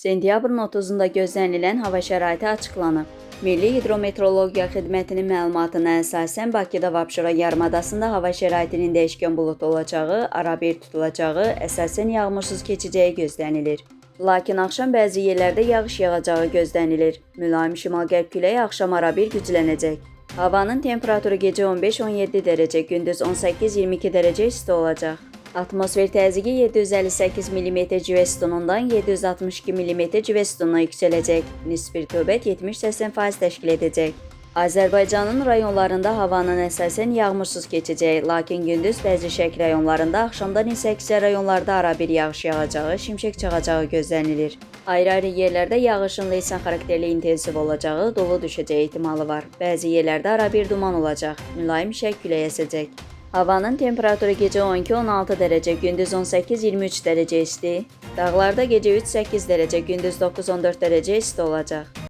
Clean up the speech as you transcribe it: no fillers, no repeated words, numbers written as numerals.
Sentyabrın 30-da gözlənilən hava şəraiti açıqlanıb. Milli Hidrometeorologiya Xidmətinin məlumatına əsasən Bakıda və Abşeron yarımadasında hava şəraitinin dəyişkən buludlu olacağı, arabir tutulacağı, əsasən yağmursuz keçəcəyi gözlənilir. Lakin axşam bəzi yerlərdə yağış yağacağı gözlənilir. Mülayim şimal-qərb küləyi axşam arabir güclənəcək. Havanın temperaturu gecə 15-17 dərəcə, gündüz 18-22 dərəcə isti olacaq. Atmosfer təzyiqi 758 mm civə sütunundan 762 mm civə sütununa yüksələcək. Nisbi rütubət 70-80% təşkil edəcək. Azərbaycanın rayonlarında havanın əsasən yağmursuz keçəcəyi, lakin gündüz bəzi şərq rayonlarında, axşamdan isə əksər rayonlarda arabir yağış yağacağı, şimşək çaxacağı gözlənilir. Ayrı-ayrı yerlərdə yağışın leysan xarakterli intensiv olacağı, dolu düşəcəyi ehtimalı var. Bəzi yerlərdə arabir duman olacaq, mülayim şərq küləyi əsəcək. Havanın temperaturu gecə 12-16 dərəcə, gündüz 18-23 dərəcə isti. Dağlarda gecə 3-8 dərəcə, gündüz 9-14 dərəcə isti olacaq.